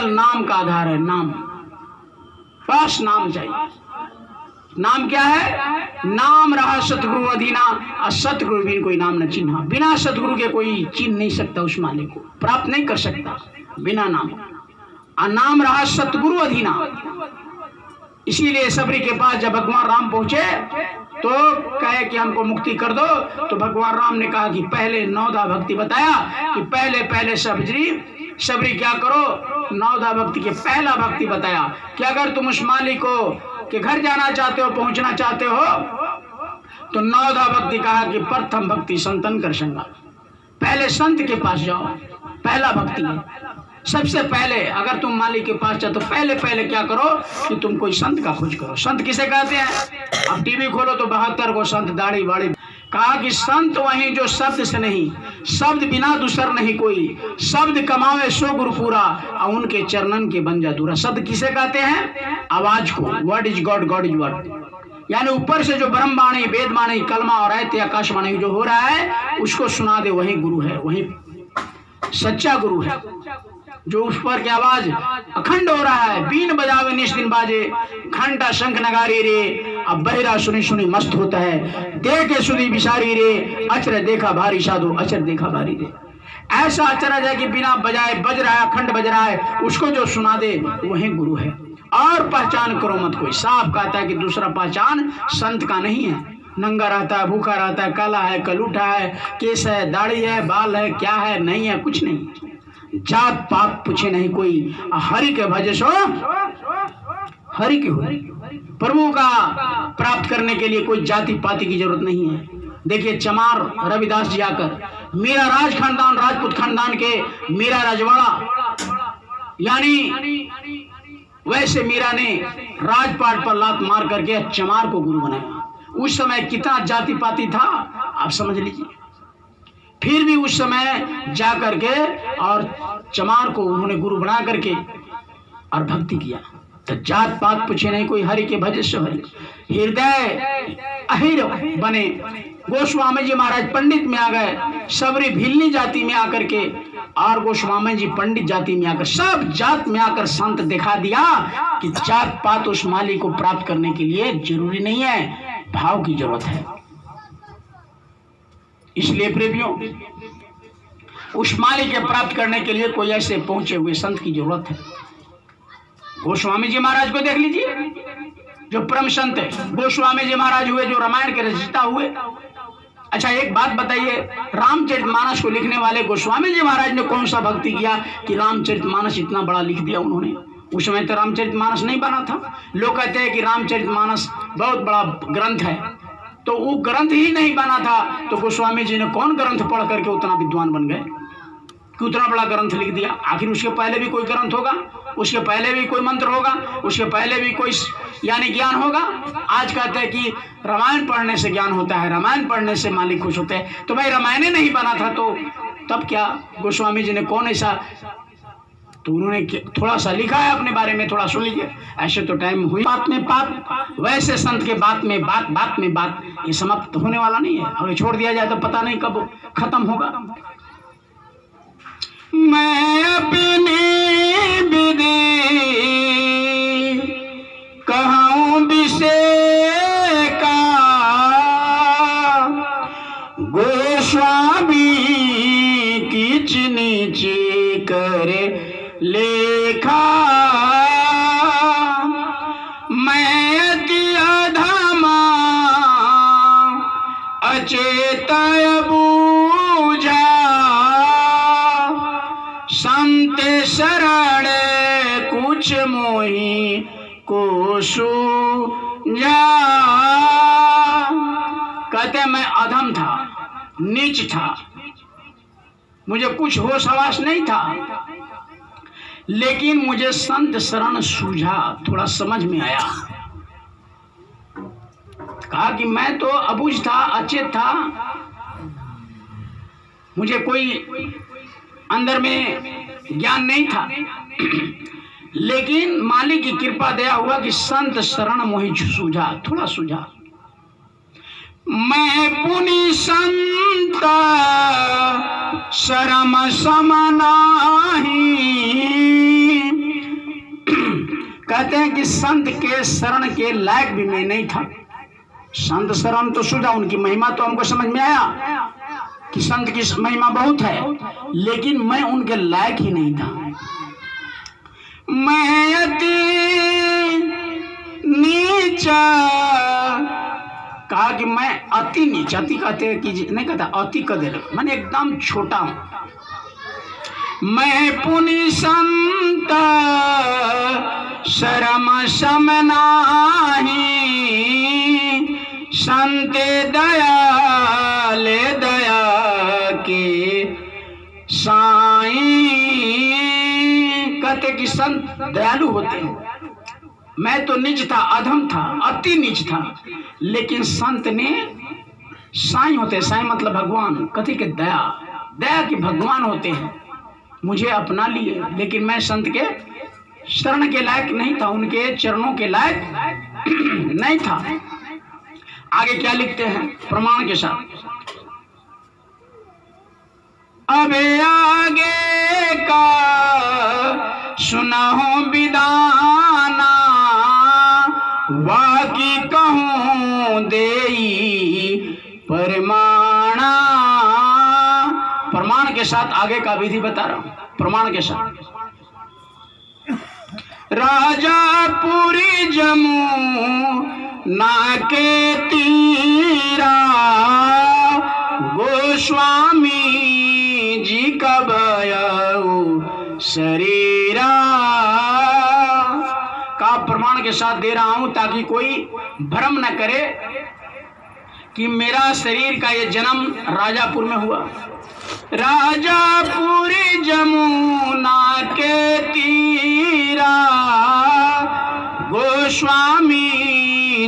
केवल नाम का आधार है, नाम, बस नाम चाहिए। नाम क्या है? नाम रहा सतगुरु अधीना, और सतगुरु बिन कोई नाम न चिन्हा। बिना सतगुरु के कोई चिन्ह नहीं सकता, उस मालिक को प्राप्त नहीं कर सकता बिना नाम। और नाम रहा सतगुरु अधीना। इसीलिए सबरी के पास जब भगवान राम पहुंचे तो कहे कि हमको मुक्ति कर दो, तो भगवान राम ने कहा कि पहले नौदा भक्ति बताया कि पहले सबरी क्या करो, नौदा भक्ति के पहला भक्ति बताया कि अगर तुम उस मालिक को के घर जाना चाहते हो, पहुंचना चाहते हो, तो नौदा भक्ति कहा कि प्रथम भक्ति संतन कर संगा, पहले संत के पास जाओ, पहला भक्ति है। सबसे पहले अगर तुम मालिक के पास जाओ तो पहले क्या करो कि तुम कोई संत का खोज करो। संत किसे कहते हैं? अब टीवी खोलो तो 72 को संत, दाढ़ी बाड़ी। कहा कि संत वही जो शब्द से नहीं, शब्द बिना दूसर नहीं कोई, शब्द कमावे सो गुरु पूरा, और उनके चरणन के बन जा दूरा। शब्द किसे कहते हैं? आवाज को। Word is God, God is word. यानी ऊपर से जो ब्रह्मवाणी, वेदवाणी, कलमा और आयत आकाशवाणी जो हो रहा है उसको सुना दे, वही गुरु है, वही सच्चा गुरु है। जो उस पर की आवाज अखंड हो रहा है, बीन बजावे निश दिन बाजे, घंटा शंख नगारी रे, अब बहिरा सुनी सुनी मस्त होता है, देखे सुनी बिसारी रे, अचर देखा भारी साधु, अचर देखा भारी रे। ऐसा अचरज है कि बिना बजाए बज रहा है, अखंड बज रहा है, उसको जो सुना दे वही गुरु है। और पहचान करो मत कोई। साफ कहता है कि दूसरा पहचान संत का नहीं है। नंगा रहता है, भूखा रहता है, काला है, कलूठा है, केस है, दाढ़ी है, बाल है, क्या है, नहीं है, कुछ नहीं। जात पात पूछे नहीं कोई, हरि के भजे सो हरि के हो। प्रभु का प्राप्त करने के लिए कोई जाति पाति की जरूरत नहीं है। देखिए चमार रविदास जी आकर, मीरा राज खानदान, राजपूत खानदान के मीरा राजवाड़ा, यानी वैसे मीरा ने राजपाट पर लात मार करके चमार को गुरु बनाया। उस समय कितना जाति पाति था आप समझ लीजिए। फिर भी उस समय जा करके और चमार को उन्होंने गुरु बना करके और भक्ति किया। तो जात पात पूछे नहीं कोई, हरि के भजे सो हरि। हृदय अहिर बने। गोस्वामी जी महाराज पंडित में आ गए, सबरी भिल्ली जाति में आकर के, और गोस्वामी जी पंडित जाति में आकर, सब जात में आकर संत दिखा दिया कि जात पात उस मालिक को प्राप्त करने के लिए जरूरी नहीं है, भाव की जरूरत है। इसलिए प्रेमियों, उस मालिक के प्राप्त करने के लिए कोई ऐसे पहुंचे हुए संत की जरूरत है। गोस्वामी जी महाराज को देख लीजिए, जो परम संत है। गोस्वामी जी महाराज हुए जो रामायण के रचयिता हुए। अच्छा एक बात बताइए, रामचरितमानस को लिखने वाले गोस्वामी जी महाराज ने कौन सा भक्ति किया कि रामचरितमानस इतना बड़ा लिख दिया उन्होंने? उस समय तो रामचरितमानस नहीं बना था। लोग कहते हैं कि रामचरितमानस बहुत बड़ा ग्रंथ है, तो वो ग्रंथ ही नहीं बना था, तो गोस्वामी जी ने कौन ग्रंथ पढ़ करके उतना विद्वान बन गए कि उतना बड़ा ग्रंथ लिख दिया? आखिर उसके पहले भी कोई ग्रंथ होगा, उसके पहले भी कोई मंत्र होगा, उसके पहले भी कोई यानी ज्ञान होगा। आज कहते हैं कि रामायण पढ़ने से ज्ञान होता है, रामायण पढ़ने से मालिक खुश होते हैं। तो भाई रामायण नहीं बना था तो तब क्या गोस्वामी जी ने कौन ऐसा, तो उन्होंने थोड़ा सा लिखा है अपने बारे में, थोड़ा सुन लीजिए। ऐसे तो टाइम हुई बात में बात, वैसे संत के बात में बात, बात में बात, ये समाप्त होने वाला नहीं है। और छोड़ दिया जाए तो पता नहीं कब खत्म होगा। मैं अपने विदे कहूँ विषय का, गोस्वामी कीच नीचे करे लेखा। मैं अति अधमा अचेत बूझा, संत शरण कुछ मोहि को सूझा। कहते मैं अधम था, नीच था, मुझे कुछ होश हवास नहीं था, लेकिन मुझे संत शरण सूझा, थोड़ा समझ में आया। कहा कि मैं तो अबूझ था, अचेत था, मुझे कोई अंदर में ज्ञान नहीं था, लेकिन मालिक की कृपा दया हुआ कि संत शरण मोहि सूझा, थोड़ा सूझा। मैं पुनि संत शरम सम नाही, कहते हैं कि संत के शरण के लायक भी मैं नहीं था। संत शरण तो सुझा, उनकी महिमा तो हमको समझ में आया कि संत की महिमा बहुत है, लेकिन मैं उनके लायक ही नहीं था। मैं अति नीचा, कहा कि मैं अति नीचा, अति कहते हैं कि नहीं कहता अति कदर, मैंने एकदम छोटा हूं। मैं पुनि संत शरम सम नाही, संत दयाले दया के साईं। कहते कि संत दयालु होते हैं। मैं तो नीच था, अधम था, अति नीच था, लेकिन संत ने साईं होते, साईं मतलब भगवान, कथी के दया, दया के भगवान होते हैं, मुझे अपना लिए। लेकिन मैं संत के शरण के लायक नहीं था, उनके चरणों के लायक नहीं था। आगे क्या लिखते हैं प्रमाण के साथ, अब आगे का सुनाओ विदाना, वाकी कहूँ देई परमाणा। प्रमाण के साथ आगे का विधि बता रहा हूं, प्रमाण के साथ। राजापुरी जमू नाके तीरा, गोस्वामी जी का बयाऊ शरीरा। का प्रमाण के साथ दे रहा हूं ताकि कोई भ्रम न करे कि मेरा शरीर का ये जन्म राजापुर में हुआ। राजापुरी जमुना के तीरा, गोस्वामी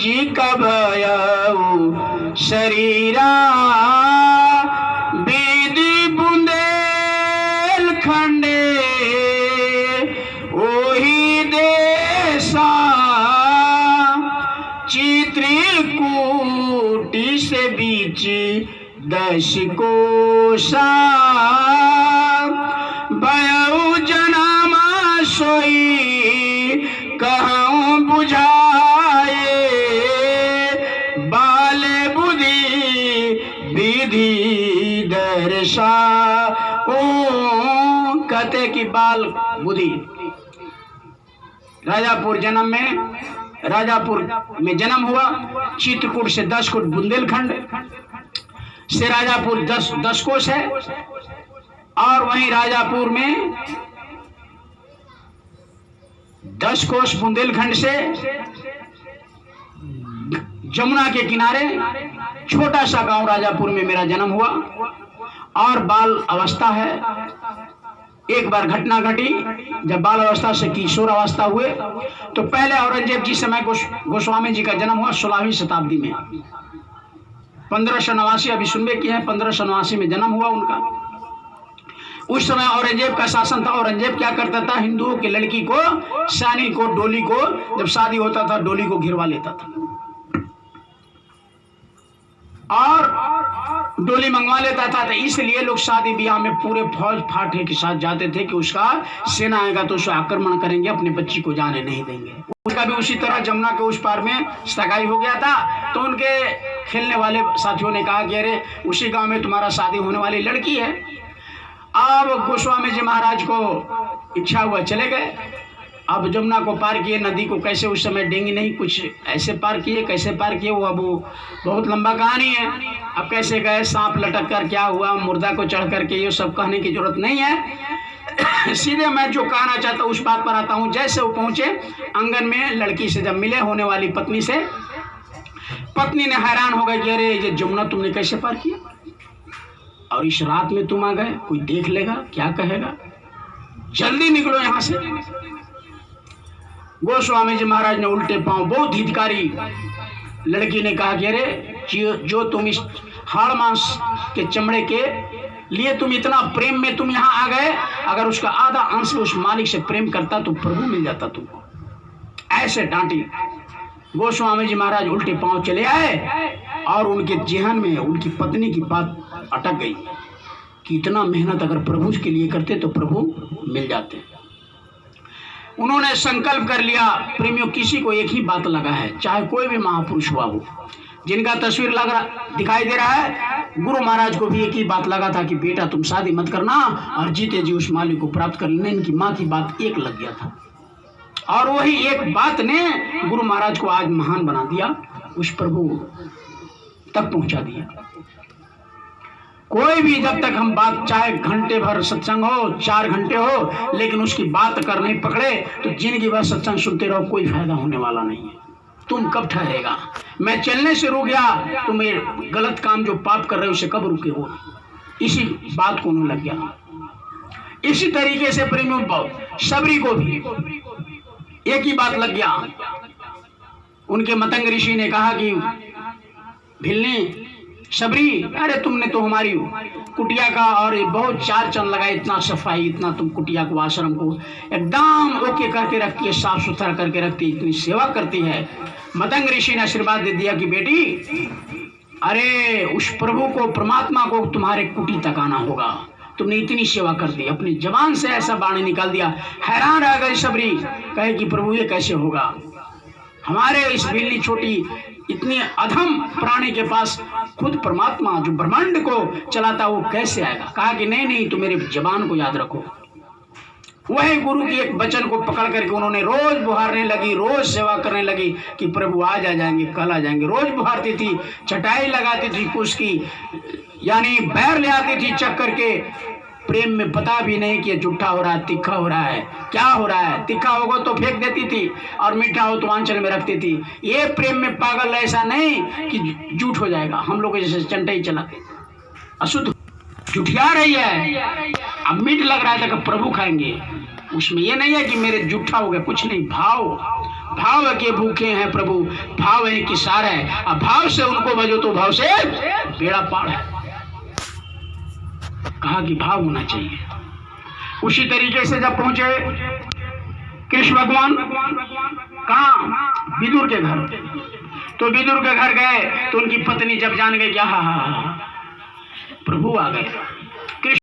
जी का भयाऊ शरीरा। बीदी बुंदेल खंडे ओही देसा, चित्रकूटी से बीच 10 कोसा। बयऊ जनमा सोई कहूँ बुझाए, बाल बुद्धि विधि दर्शा। ओ कहते कि बाल बुद्धि, राजापुर जन्म में, राजापुर में जन्म हुआ। चित्रकूट से 10 कोस बुंदेलखंड से राजापुर 10 कोस है, और वहीं राजापुर में 10 कोस बुंदेलखंड से जमुना के किनारे छोटा सा गांव राजापुर में मेरा जन्म हुआ। और बाल अवस्था है। एक बार घटना घटी, जब बाल अवस्था से किशोर अवस्था हुए तो पहले औरंगजेब जी समय गोस्वामी जी का जन्म हुआ 16वीं शताब्दी में, 1589। अभी सुनबे किए हैं, 1589 में जन्म हुआ उनका। उस समय औरंगजेब का शासन था। औरंगजेब क्या करता था, हिंदुओं की लड़की को, सानी को, डोली को, जब शादी होता था डोली को घिरवा लेता था और डोली मंगवा लेता था। तो इसलिए लोग शादी ब्याह में पूरे फौज फाटे के साथ जाते थे कि उसका सेना आएगा तो उसे आक्रमण करेंगे, अपने बच्ची को जाने नहीं देंगे। उसका भी उसी तरह जमुना के उस पार में सगाई हो गया था। तो उनके खेलने वाले साथियों ने कहा कि अरे उसी गांव में तुम्हारा शादी होने वाली लड़की है। अब गोस्वामी जी महाराज को इच्छा हुआ, चले गए। अब जमुना को पार किए, नदी को कैसे उस समय डेंगी नहीं, कुछ ऐसे पार किए, कैसे पार किए वो अब बहुत लंबा कहानी है। अब कैसे गए, सांप लटक कर क्या हुआ, मुर्दा को चढ़ करके, ये सब कहने की जरूरत नहीं है। सीधे मैं जो कहना चाहता हूँ उस बात पर आता हूँ। जैसे वो पहुंचे आंगन में, लड़की से जब मिले, होने वाली पत्नी से, पत्नी ने हैरान हो गई कि अरे ये जमुना तुमने कैसे पार किया, और इस रात में तुम आ गए, कोई देख लेगा, क्या कहेगा, जल्दी निकलो यहां से। गोस्वामी जी महाराज ने उल्टे पांव, बहुत हितकारी लड़की ने कहा कि अरे जो तुम इस हाड़ मांस के चमड़े के लिए तुम इतना प्रेम में तुम यहाँ आ गए, अगर उसका आधा अंश उस मालिक से प्रेम करता तो प्रभु मिल जाता तुमको। ऐसे डांटी। गोस्वामी जी महाराज उल्टे पांव चले आए और उनके जेहन में उनकी पत्नी की बात अटक गई कि इतना मेहनत अगर प्रभु के लिए करते तो प्रभु मिल जाते। उन्होंने संकल्प कर लिया। प्रेमियों, किसी को एक ही बात लगा है, चाहे कोई भी महापुरुष हुआ हो, जिनका तस्वीर दिखाई दे रहा है, गुरु महाराज को भी एक ही बात लगा था कि बेटा तुम शादी मत करना और जीते जी उस मालिक को प्राप्त कर लेना। इनकी माँ की बात एक लग गया था और वही एक बात ने गुरु महाराज को आज महान बना दिया, उस प्रभु तक पहुंचा दिया। कोई भी जब तक हम बात, चाहे घंटे भर सत्संग हो, 4 घंटे हो, लेकिन उसकी बात कर नहीं पकड़े तो जिंदगी भर सत्संग सुनते रहो, कोई फायदा होने वाला नहीं है। तुम कब ठहरेगा? मैं चलने से रुक गया, तुम ये गलत काम जो पाप कर रहे हो उसे कब रुके हो? इसी बात को उन्हें लग गया। इसी तरीके से प्रेमियों, सबरी को भी एक ही बात लग गया। उनके मतंग ऋषि ने कहा कि भिलनी, सबरी, अरे तुमने तो हमारी कुटिया का और बहुत 4 चंद लगाए, इतना सफाई, इतना तुम कुटिया को, आश्रम को एकदम ओके करके रखती है, साफ सुथरा करके रखती है, इतनी सेवा करती है। मतंग ऋषि ने आशीर्वाद दे दिया कि बेटी, अरे उस प्रभु को, परमात्मा को तुम्हारे कुटी तक आना होगा, तुमने इतनी सेवा कर दी। अपनी जबान से ऐसा बाणी निकाल दिया। हैरान रह गई सबरी, कहे कि प्रभु ये कैसे होगा? हमारे इस बिल्ली छोटी इतनी अधम प्राणी के पास खुद परमात्मा जो ब्रह्मांड को चलाता वो कैसे आएगा? कहा कि नहीं नहीं, तुम मेरी जबान को याद रखो। वही गुरु की एक वचन को पकड़ करके उन्होंने रोज बुहारने लगी, रोज सेवा करने लगी कि प्रभु आज आ जाएंगे, कल आ जाएंगे। रोज बुहारती थी, चटाई लगाती थी कुश की, यानी बैर ले आती थी चक करके। प्रेम में पता भी नहीं कि जूठा हो रहा है, तीखा हो रहा है, क्या हो रहा है। तीखा होगा तो फेंक देती थी और मीठा हो तो आंचल में रखती थी। ये प्रेम में पागल ऐसा नहीं कि झूठ हो जाएगा। हम लोग जैसे चंटाई चलाते, अशुद्ध जुठिया रही है। अब मीठ लग रहा है तो प्रभु खाएंगे, उसमें ये नहीं है कि मेरे जूठा हो गया, कुछ नहीं। भाव के भूखे हैं प्रभु, भाव है कि सार है। अब भाव से उनको भजो तो भाव से बेड़ा पार है। कहा कि भाव होना चाहिए। उसी तरीके से जब पहुंचे कृष्ण भगवान कहाँ? विदुर के घर। तो विदुर के घर गए तो उनकी पत्नी जब जान गई कि हाँ प्रभु आ गए।